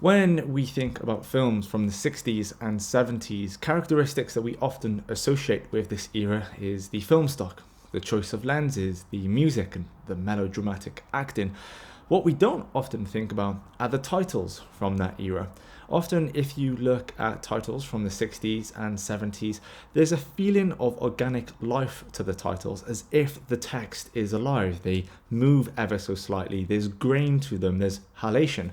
When we think about films from the 60s and 70s, characteristics that we often associate with this era is the film stock, the choice of lenses, the music, and the melodramatic acting. What we don't often think about are the titles from that era. Often, if you look at titles from the 60s and 70s, there's a feeling of organic life to the titles, as if the text is alive. They move ever so slightly, there's grain to them, there's halation.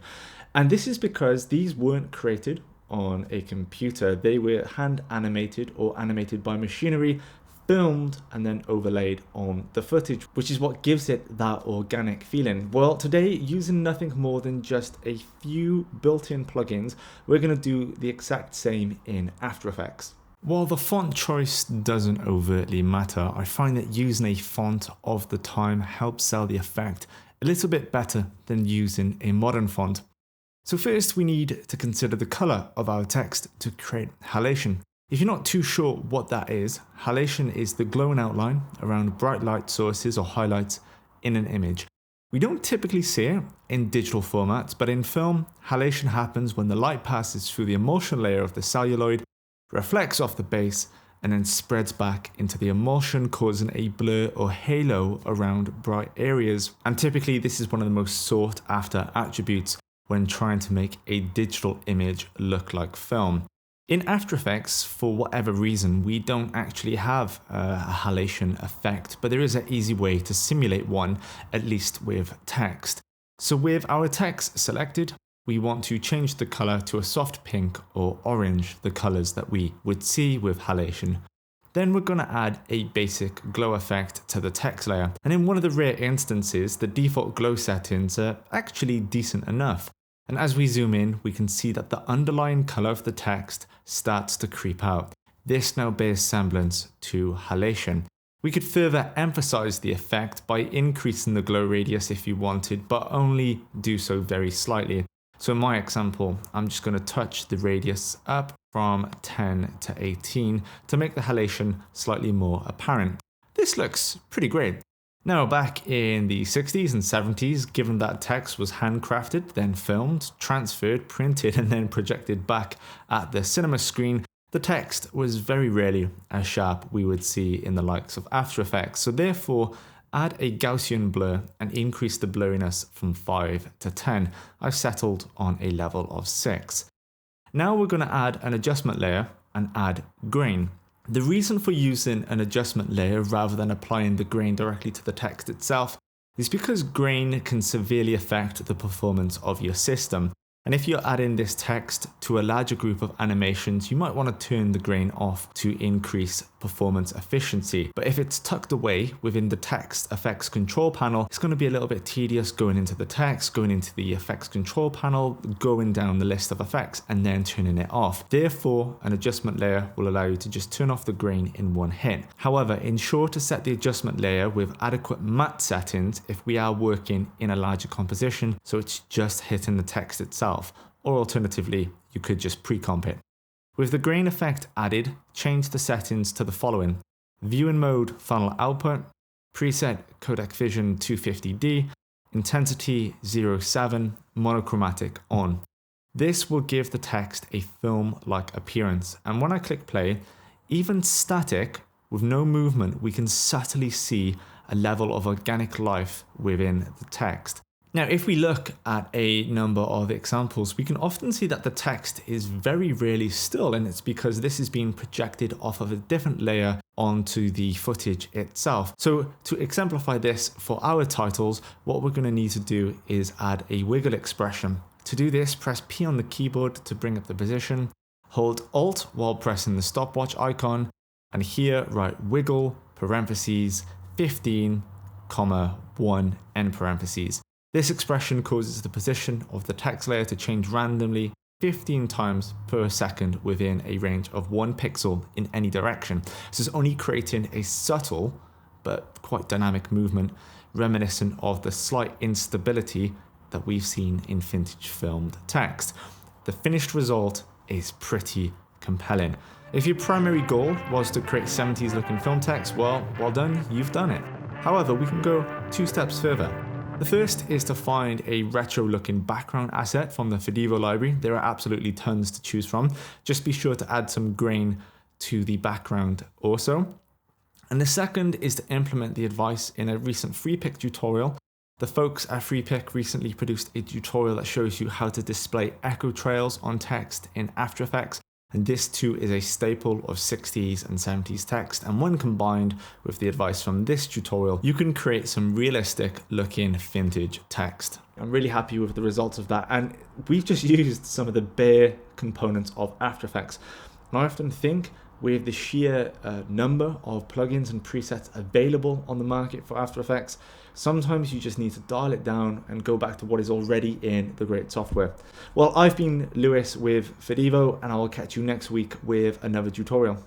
And this is because these weren't created on a computer. They were hand animated or animated by machinery, filmed and then overlaid on the footage, which is what gives it that organic feeling. Well, today, using nothing more than just a few built-in plugins, we're going to do the exact same in After Effects. While the font choice doesn't overtly matter, I find that using a font of the time helps sell the effect a little bit better than using a modern font. So first we need to consider the color of our text to create halation. If you're not too sure what that is, halation is the glowing outline around bright light sources or highlights in an image. We don't typically see it in digital formats, but in film, halation happens when the light passes through the emulsion layer of the celluloid, reflects off the base, and then spreads back into the emulsion, causing a blur or halo around bright areas. And typically this is one of the most sought after attributes when trying to make a digital image look like film. In After Effects, for whatever reason, we don't actually have a halation effect, but there is an easy way to simulate one, at least with text. So with our text selected, we want to change the color to a soft pink or orange, the colors that we would see with halation. Then we're going to add a basic glow effect to the text layer. And in one of the rare instances, the default glow settings are actually decent enough. And as we zoom in, we can see that the underlying color of the text starts to creep out. This now bears semblance to halation. We could further emphasize the effect by increasing the glow radius if you wanted, but only do so very slightly. So in my example, I'm just going to touch the radius up from 10 to 18 to make the halation slightly more apparent. This looks pretty great. Now, back in the 60s and 70s, given that text was handcrafted, then filmed, transferred, printed, and then projected back at the cinema screen, the text was very rarely as sharp we would see in the likes of After Effects. So therefore, add a Gaussian blur and increase the blurriness from 5 to 10. I've settled on a level of 6. Now we're going to add an adjustment layer and add grain. The reason for using an adjustment layer rather than applying the grain directly to the text itself is because grain can severely affect the performance of your system. And if you're adding this text to a larger group of animations, you might want to turn the grain off to increase performance efficiency. But if it's tucked away within the text effects control panel, it's going to be a little bit tedious going into the text, going into the effects control panel, going down the list of effects, and then turning it off. Therefore, an adjustment layer will allow you to just turn off the grain in one hit. However, ensure to set the adjustment layer with adequate matte settings if we are working in a larger composition, so it's just hitting the text itself. Or alternatively, you could just pre-comp it. With the grain effect added, change the settings to the following: viewing mode final output, preset codec vision 250D, intensity 07, monochromatic on. This will give the text a film-like appearance, and when I click play, even static with no movement, we can subtly see a level of organic life within the text. Now, if we look at a number of examples, we can often see that the text is very rarely still, and it's because this is being projected off of a different layer onto the footage itself. So to exemplify this for our titles, what we're going to need to do is add a wiggle expression. To do this, press P on the keyboard to bring up the position, hold Alt while pressing the stopwatch icon, and here write wiggle, parentheses, 15, 1, end parentheses. This expression causes the position of the text layer to change randomly 15 times per second within a range of 1 pixel in any direction. This is only creating a subtle but quite dynamic movement reminiscent of the slight instability that we've seen in vintage filmed text. The finished result is pretty compelling. If your primary goal was to create 70s looking film text, well done, you've done it. However, we can go 2 steps further. The first is to find a retro looking background asset from the Fidivo library. There are absolutely tons to choose from. Just be sure to add some grain to the background also. And the second is to implement the advice in a recent FreePick tutorial. The folks at FreePick recently produced a tutorial that shows you how to display echo trails on text in After Effects. And this too is a staple of 60s and 70s text. And when combined with the advice from this tutorial, you can create some realistic looking vintage text. I'm really happy with the results of that. And we've just used some of the bare components of After Effects. And I often think with the sheer number of plugins and presets available on the market for After Effects, sometimes you just need to dial it down and go back to what is already in the great software. Well, I've been Lewis with Fidivo, and I will catch you next week with another tutorial.